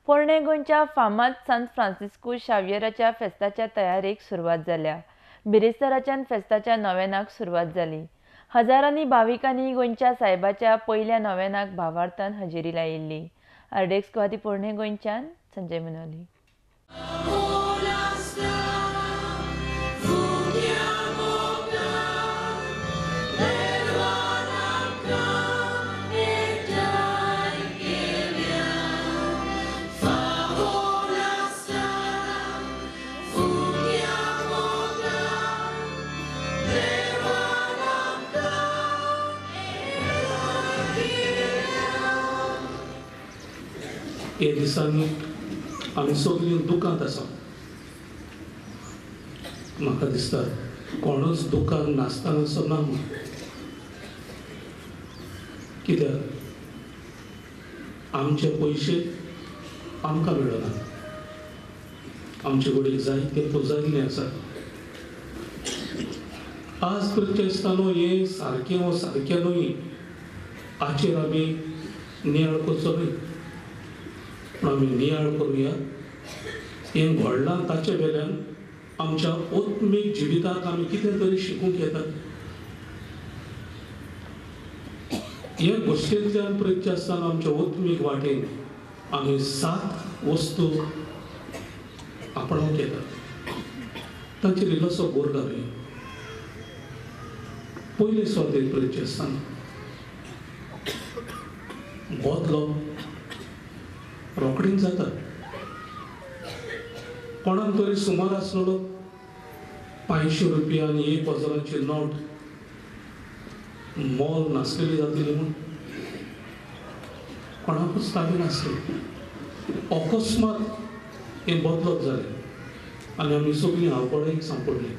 पोरणे गोंयच्या फामाद सांत फ्रांसिस्को शावियराच्या फेस्ताच्या तयारेक सुरवात जाल्या। बिरेस्ताराच्यान फेस्ताच्या नव्यानाक सुरवात जाली। हजारांनी भाविकांनी गोंयच्या सायबाच्या पयल्या नव्यानाक भावार्थान हजेरी लायिल्ली। आरडेक्स गुवाहाटी पोरणे गोंयच्यान संजय मनोली। हे दिसांनी आमी सगळीं दुखांत आसा। म्हाका दिसता कोणूच दुखान नासतना असो ना म्हणून। कित्याक आमचे पयशे आमकां मेळना, आमचे कडेन जायते पुजारिल्ले आसा। आज क्रिस्तांनो हे सारकें वा सारकें न्हय हाचेर आमी नियाळ करचो न्हय, पूण आमी नियाळ करुया हें घडलां ताचे वेल्यान आमच्या आत्मीक जिविताक आमी कितें तरी शिकूंक येता। हे गोश्टींतल्यान प्रयत्न आसतना आमच्या आत्मीक वाटेन आमी 7 वस्तू आपणावंक येता, तांचेर इल्लोसो भर घालुया। पयले स्वातेक प्रयत्न आसतना बदलो रोखडीच जाता। कोणाक तरी सुमार आसलेलो 500 रुपया आनी 1000ची नोट मोल नासलेली जातली म्हूण कोणाकूच ताबे नासली। अकस्मात हें बदलत जालें आनी आमी सगळीं आवपणाक सांपडली।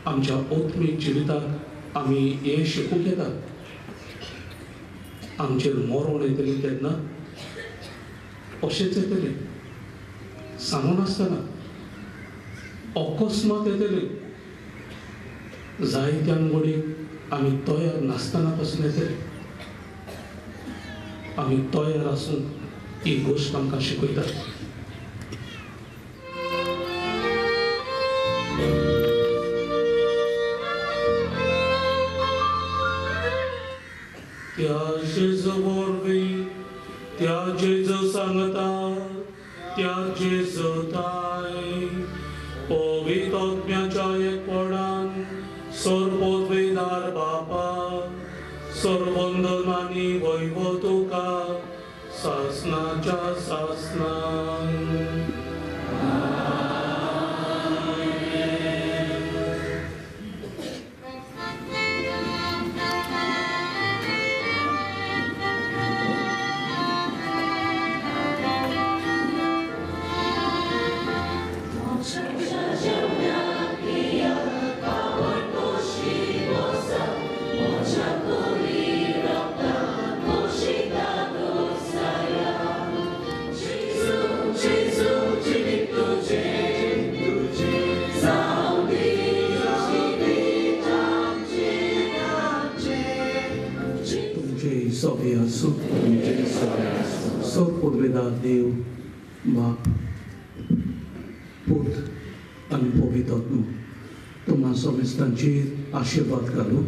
आमच्या आत्मीक जिविताक आमी हें शिकूंक येता। आमचेर मरण येतलें तेन्ना अशेंच येतलें, सांगून आसतना अकस्मात येतलें। जायत्यांक घडीक आमी तयार नासतना पासून येतलें। आमी तयार आसून ही गोश्ट आमकां शिकयता। त्या जेजू वरवीं त्या जेजू सांगता त्या जेजू ताय पवित्र आत्म्याच्या एकपणान सर्वोद्वेदार बापा सर्ववंदनांनी वैभव तुका सासनाच्या सासनान। Sobie assu, सर्वोद्वेदार देव बाप पूत आनी पवित्र आत्मा तुम्हा समेस्तांचेर आशीर्वाद घालूं।